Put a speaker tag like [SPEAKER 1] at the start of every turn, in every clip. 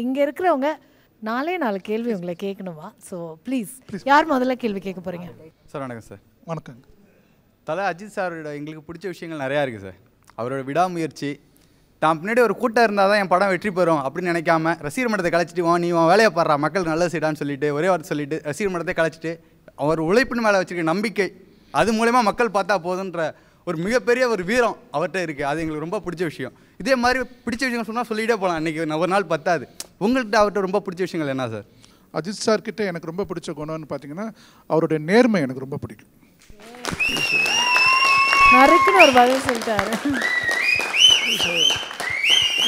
[SPEAKER 1] இங்க இருக்கிறவங்க 4 கேள்வி உங்களை கேட்கணுமா? ஸோ ப்ளீஸ் யார் முதல்ல கேள்வி கேட்க போறீங்க?
[SPEAKER 2] சார் வணக்கம் சார்.
[SPEAKER 3] வணக்கம்.
[SPEAKER 2] தலை அஜித் சாரோட எங்களுக்கு பிடிச்ச விஷயங்கள் நிறையா இருக்குது சார். அவரோட விடாமுயற்சி, தான் பின்னாடி ஒரு கூட்டம் இருந்தால் தான் என் படம் வெற்றி பெறும் அப்படின்னு நினைக்காம ரசிகர் மன்றத்தை கலைச்சிட்டு நீ வேலையை பாடுறா மக்களுக்கு நல்ல செய்டான்னு சொல்லிட்டு ஒரே வார்த்தை சொல்லிட்டு ரசிகர் மன்றத்தை கலைச்சிட்டு அவர் உழைப்பின் மேலே வச்சுருக்க நம்பிக்கை, அது மூலயமா மக்கள் பார்த்தா போதுன்ற ஒரு மிகப்பெரிய ஒரு வீரம் அவர்கிட்ட இருக்குது. அது எங்களுக்கு ரொம்ப பிடிச்ச விஷயம். இதே மாதிரி பிடிச்ச விஷயம் சொன்னால் சொல்லிகிட்டே போகலாம், இன்றைக்கி ஒரு நாள் பத்தாது. உங்கள்கிட்ட அவர்கிட்ட ரொம்ப பிடிச்ச விஷயங்கள் என்ன சார்?
[SPEAKER 3] அஜித் சார்கிட்ட எனக்கு ரொம்ப பிடிச்ச குணம்னு பார்த்தீங்கன்னா அவருடைய நேர்மை எனக்கு ரொம்ப பிடிக்கும்.
[SPEAKER 1] நறுக்குன்னு ஒரு பதில் சொல்லிட்டாரு.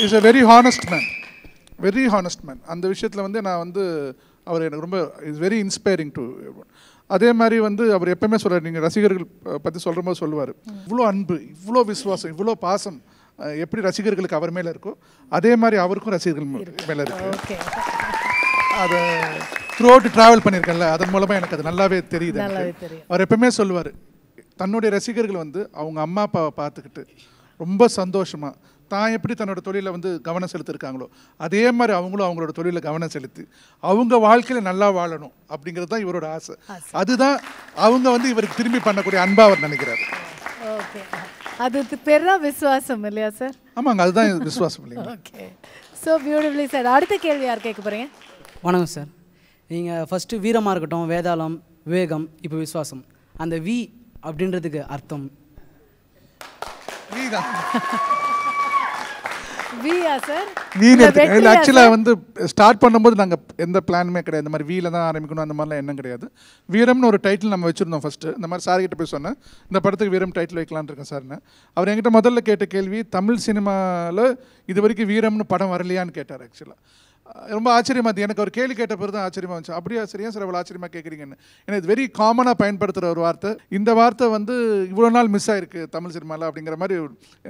[SPEAKER 3] Is a very honest man, very honest man. அந்த விஷயத்தில் வந்து நான் வந்து அவர் எனக்கு ரொம்ப இஸ் வெரி இன்ஸ்பைரிங் டு. அதே மாதிரி வந்து அவர் எப்பவுமே சொல்கிறார், நீங்கள் ரசிகர்கள் பற்றி சொல்கிற போது சொல்லுவார், இவ்வளோ அன்பு, இவ்வளோ விசுவாசம், இவ்வளோ பாசம் எப்படி ரசிகர்களுக்கு அவர் மேலே இருக்கோ அதே மாதிரி அவருக்கும் ரசிகர்கள் மேலே இருக்கு. அதை த்ரூ அவுட் ட்ராவல் பண்ணியிருக்கேன்ல, அதன் மூலமாக எனக்கு அது நல்லாவே தெரியுது. அவர் எப்பவுமே சொல்லுவார், தன்னுடைய ரசிகர்கள் வந்து அவங்க அம்மா அப்பாவை பார்த்துக்கிட்டு ரொம்ப சந்தோஷமாக தான் எப்படி தன்னோட தொழிலை வந்து கவனம் செலுத்திருக்காங்களோ அதே மாதிரி அவங்களும் அவங்களோட தொழிலில் கவனம் செலுத்தி அவங்க வாழ்க்கையில் நல்லா வாழணும் அப்படிங்கிறது தான் இவரோட ஆசை. அதுதான் அவங்க வந்து இவருக்கு திரும்பி பண்ணக்கூடிய அன்பா அவர் நினைக்கிறார்.
[SPEAKER 1] ஓகே, அது பெரிய விசுவாசம் இல்லையா சார்?
[SPEAKER 3] ஆமாங்க, அதுதான் விசுவாசம் இல்லையா?
[SPEAKER 1] Okay, so beautifully sir. அடுத்த கேள்வி யார் கேட்க போகிறீங்க?
[SPEAKER 4] வணக்கம் சார். நீங்கள் ஃபஸ்ட்டு வீரமாக இருக்கட்டும், வேதாளம், விவேகம், இப்போ விசுவாசம், அந்த வி அப்படின்றதுக்கு அர்த்தம்?
[SPEAKER 3] ஆக்சுவலாக வந்து ஸ்டார்ட் பண்ணும்போது நாங்கள் எந்த பிளானுமே கிடையாது, இந்த மாதிரி வீல தான் ஆரம்பிக்கணும் அந்த மாதிரிலாம் எண்ணம் கிடையாது. வீரம்னு ஒரு டைட்டில் நம்ம வச்சுருந்தோம் ஃபஸ்ட்டு. இந்த மாதிரி சார்கிட்ட போய் சொன்னேன், இந்த படத்துக்கு வீரம் டைட்டில் வைக்கலான்னு இருக்கேன் சார்னு. அவர் என்கிட்ட முதல்ல கேட்ட கேள்வி, தமிழ் சினிமாவில் இது வரைக்கும் வீரம்னு படம் வரலையான்னு கேட்டார். ஆக்சுவலாக ரொம்ப ஆச்சரியமாக இருந்தது எனக்கு. அவர் கேள்வி கேட்ட பிறகு தான் ஆச்சரியமாக இருந்துச்சு. அப்படியா சரியா சார், அவ்வளோ ஆச்சரியமாக கேட்குறீங்கன்னு. ஏன்னா இது வெரி காமனாக பயன்படுத்துகிற ஒரு வார்த்தை. இந்த வார்த்தை வந்து இவ்வளோ நாள் மிஸ் ஆகிருக்கு தமிழ் சினிமாவில் அப்படிங்கிற மாதிரி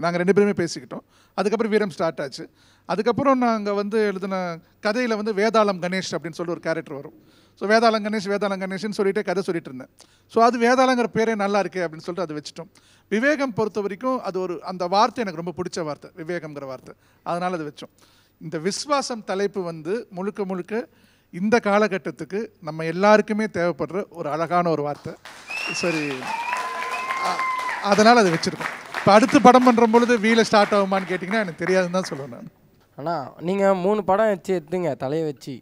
[SPEAKER 3] நாங்கள் 2 பேருமே பேசிக்கிட்டோம். அதுக்கப்புறம் வீரம் ஸ்டார்ட் ஆச்சு. அதுக்கப்புறம் நாங்கள் வந்து எழுதின கதையில் வந்து வேதாளம் கணேஷ் அப்படின்னு சொல்லி ஒரு கேரக்டர் வரும். ஸோ வேதாளம் கணேஷ்னு சொல்லிட்டு கதை சொல்லிட்டு இருந்தேன். ஸோ அது வேதாளங்கிற பேரே நல்லா இருக்கே அப்படின்னு சொல்லிட்டு அதை வச்சுட்டோம். விவேகம் பொறுத்த வரைக்கும் அது ஒரு அந்த வார்த்தை எனக்கு ரொம்ப பிடிச்ச வார்த்தை, விவேகம்ங்கிற வார்த்தை, அதனால் அதை வச்சோம். இந்த விஸ்வாசம் தலைப்பு வந்து முழுக்க முழுக்க இந்த காலகட்டத்துக்கு நம்ம எல்லாருக்குமே தேவைப்படுற ஒரு அழகான ஒரு வார்த்தை. சரி, அதனால் அதை வச்சுருக்கோம். இப்போ அடுத்து படம் பண்ணுற பொழுது வீல ஸ்டார்ட் ஆகுமான்னு கேட்டிங்கன்னா எனக்கு தெரியாதுன்னு தான் சொல்லுவேன் நான்.
[SPEAKER 5] ஆனால் நீங்கள் 3 படம் வச்சு எடுத்துங்க தலையை வச்சு,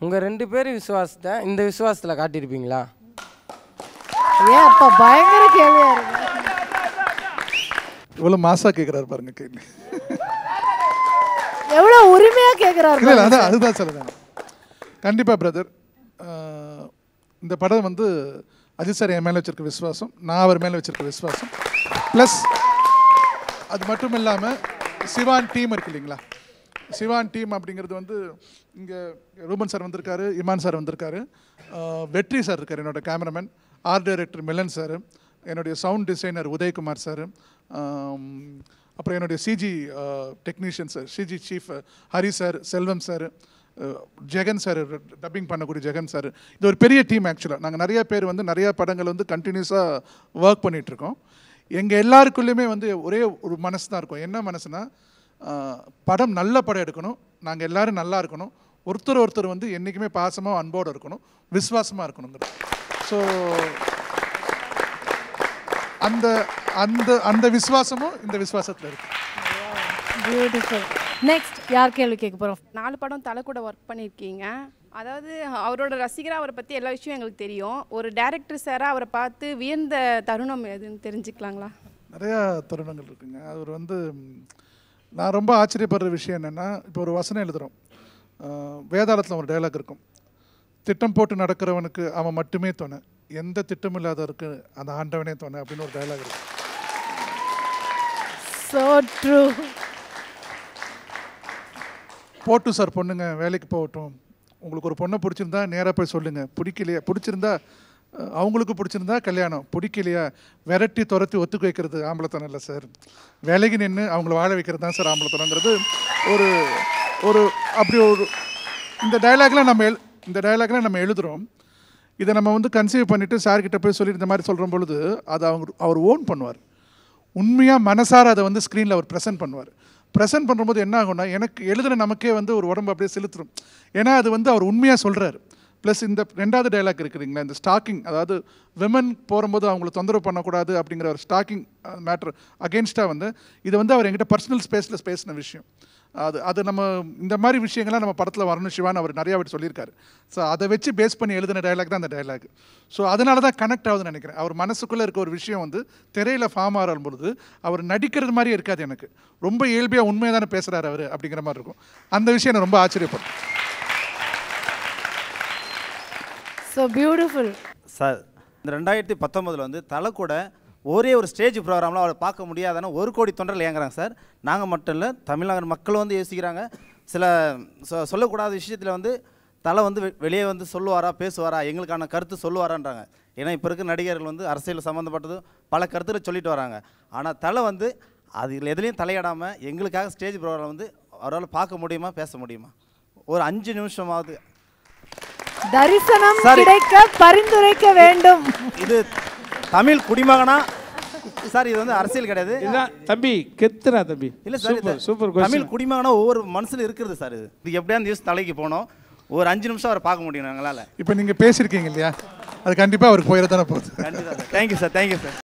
[SPEAKER 5] உங்கள் 2 பேர் விசுவாசத்தை இந்த விசுவாசத்தில் காட்டியிருப்பீங்களா?
[SPEAKER 1] ஏன் அப்போ பயங்கர கேள்வியாக இருக்கு.
[SPEAKER 3] இவ்வளோ மாசாக கேட்குறாரு பாருங்க கேள்வி,
[SPEAKER 1] எவ்வளோ உரிமையாக கேட்குறாரு.
[SPEAKER 3] இல்லை இல்லை, அதுதான் சொல்லுங்கள். கண்டிப்பாக பிரதர், இந்த படம் வந்து அஜித் சார் என் மேலே வச்சுருக்க விசுவாசம், நான் அவர் மேலே வச்சுருக்க விசுவாசம், ப்ளஸ் அது மட்டும் இல்லாமல் சிவான் டீம் இருக்கு இல்லைங்களா. சிவான் டீம் அப்படிங்கிறது வந்து இங்கே ரூபன் சார் வந்திருக்காரு, இமான் சார் வந்திருக்காரு, வெற்றி சார் இருக்கார், என்னோடய cameraman, art director Milan sir, என்னுடைய சவுண்ட் டிசைனர் உதயகுமார் சார், அப்புறம் என்னுடைய CG technician sir, CG chief Hari sir, Selvam sir, Jagan sir, dubbing பண்ணக்கூடிய ஜெகன் சார். இது ஒரு பெரிய டீம். ஆக்சுவலாக நாங்கள் நிறைய பேர் வந்து நிறையா படங்கள் வந்து கண்டினியூஸாக ஒர்க் பண்ணிகிட்ருக்கோம். எங்கள் எல்லாருக்குள்ளேயுமே வந்து ஒரே ஒரு மனசு தான் இருக்கும். என்ன மனசுனா, படம் நல்ல படம் எடுக்கணும், நாங்கள் எல்லோரும் நல்லா இருக்கணும், ஒருத்தர் வந்து என்றைக்குமே பாசமாக அன்போடு இருக்கணும், விசுவாசமாக இருக்கணுங்கிறது. ஸோ அந்த அந்த அந்த விசுவாசமும் இந்த விசுவாசத்தில் இருக்கு.
[SPEAKER 1] பியூட்டிஃபுல். நெக்ஸ்ட் யார் கேள்வி கேட்க போகிறோம்?
[SPEAKER 6] 4 படம் தலை கூட ஒர்க் பண்ணியிருக்கீங்க. அதாவது அவரோட ரசிகராக அவரை பற்றி எல்லா விஷயம் எங்களுக்கு தெரியும். ஒரு டைரக்டர் சாராக அவரை பார்த்து வியந்த தருணம் எதுன்னு தெரிஞ்சுக்கலாங்களா?
[SPEAKER 3] நிறையா தருணங்கள் இருக்குங்க. அவர் வந்து நான் ரொம்ப ஆச்சரியப்படுற விஷயம் என்னென்னா, இப்போ ஒரு வசனம் எழுதுகிறோம், வேதாளத்தில் ஒரு டைலாக் இருக்கும், திட்டம் போட்டு நடக்கிறவனுக்கு அவன் மட்டுமே துணை, எந்த திட்டம் இல்லாதவருக்கு அந்த ஆண்டவனே துணை அப்படின்னு ஒரு டைலாக் இருக்கு.
[SPEAKER 1] So true.
[SPEAKER 3] போட்டு சார் பொண்ணுங்க வேலைக்கு போகட்டும், உங்களுக்கு ஒரு பொண்ணை பிடிச்சிருந்தா நேராக போய் சொல்லுங்கள், பிடிக்கலையா, பிடிச்சிருந்தா அவங்களுக்கு பிடிச்சிருந்தா கல்யாணம், பிடிக்கலையா விரட்டி துரத்தி ஒத்துக்க வைக்கிறது ஆம்பளத்தனம் இல்லை சார், வேலைக்கு நின்று அவங்கள வாழ வைக்கிறது தான் சார் ஆம்பளத்தனங்கிறது ஒரு ஒரு அப்படி ஒரு இந்த டைலாக்லாம் நம்ம எழுதுகிறோம். இதை நம்ம வந்து கன்சீவ் பண்ணிவிட்டு சார்கிட்ட போய் சொல்லி இந்த மாதிரி சொல்கிற பொழுது அதை அவர் ஓன் பண்ணுவார். உண்மையாக மனசார அதை வந்து ஸ்க்ரீனில் அவர் ப்ரெசென்ட் பண்ணுவார். ப்ரெசென்ட் பண்ணும்போது என்ன ஆகும்னா எனக்கு எழுதுன நமக்கே வந்து ஒரு உடம்பு அப்படியே செலுத்துரும். ஏன்னா அது வந்து அவர் உண்மையாக சொல்கிறாரு. ப்ளஸ் இந்த 2வது டைலாக் இருக்குதுங்களா, இந்த ஸ்டாக்கிங், அதாவது விமன் போகும்போது அவங்கள தொந்தரவு பண்ணக்கூடாது அப்படிங்கிற ஒரு ஸ்டாக்கிங் மேட்ரு அகெயின்ஸ்டாக வந்து இது வந்து அவர் எங்கிட்ட பர்சனல் ஸ்பேஸில் பேசின விஷயம். அது நம்ம இந்த மாதிரி விஷயங்கள்லாம் நம்ம படத்தில் வரணும் சிவான்னு அவர் நிறையா வாட்டி சொல்லியிருக்காரு. ஸோ அதை வச்சு பேஸ் பண்ணி எழுதின டைலாக் தான் அந்த டைலாக். ஸோ அதனால தான் கனெக்ட் ஆகுதுன்னு நினைக்கிறேன். அவர் மனசுக்குள்ளே இருக்க ஒரு விஷயம் வந்து திரையில் ஃபார்ம் ஆகும் பொழுது அவர் நடிக்கிறது மாதிரி இருக்காது, எனக்கு ரொம்ப இயல்பியாக உண்மையாக தானே பேசுகிறாரு அவர் அப்படிங்கிற மாதிரி இருக்கும். அந்த விஷயம் எனக்கு ரொம்ப ஆச்சரியப்படும்.
[SPEAKER 1] So beautiful
[SPEAKER 7] sir. இந்த 2019 வந்து தலை கூட ஒரே ஒரு ஸ்டேஜ் ப்ரோக்ராமில் அவளை பார்க்க முடியாதானே 1 கோடி தொண்டர்கள் ஏங்குறாங்க சார். நாங்கள் மட்டும் இல்லை, தமிழ்நாடு மக்கள் வந்து யோசிக்கிறாங்க. சில சொல்லக்கூடாத விஷயத்தில் வந்து தலை வந்து வெளியே வந்து சொல்லுவாரா, பேசுவாரா, எங்களுக்கான கருத்து சொல்லுவாரான்றாங்க. ஏன்னா இப்போ இருக்க நடிகர்கள் வந்து அரசியல் சம்மந்தப்பட்டது பல கருத்துக்களை சொல்லிட்டு வராங்க. ஆனால் தலை வந்து அதில் எதுலேயும் தலையிடாமல் எங்களுக்காக ஸ்டேஜ் ப்ரோக்ராம் வந்து அவரால் பார்க்க முடியுமா, பேச முடியுமா, ஒரு 5 நிமிஷமாவது
[SPEAKER 1] தரிசனம் கிடைக்க பரிந்துரைக்க வேண்டும்.
[SPEAKER 7] இது தமிழ் குடிமகனா சார்? இது வந்து அரசியல் கிடையாது
[SPEAKER 8] தம்பி, கெத்துறா தம்பி.
[SPEAKER 7] இல்லை சார்,
[SPEAKER 8] சூப்பர்.
[SPEAKER 7] தமிழ் குடிமகனா ஒவ்வொரு மனசில் இருக்கிறது சார். இது எப்படியா நியூஸ் தலைக்கு போனோம், ஒரு 5 நிமிஷம் அவரை பார்க்க முடியும் எங்களால்.
[SPEAKER 3] இப்போ நீங்கள் பேசியிருக்கீங்க இல்லையா, அது கண்டிப்பாக அவருக்கு போயிட தானே போகுது.
[SPEAKER 7] கண்டிப்பாக சார். Thank you sir.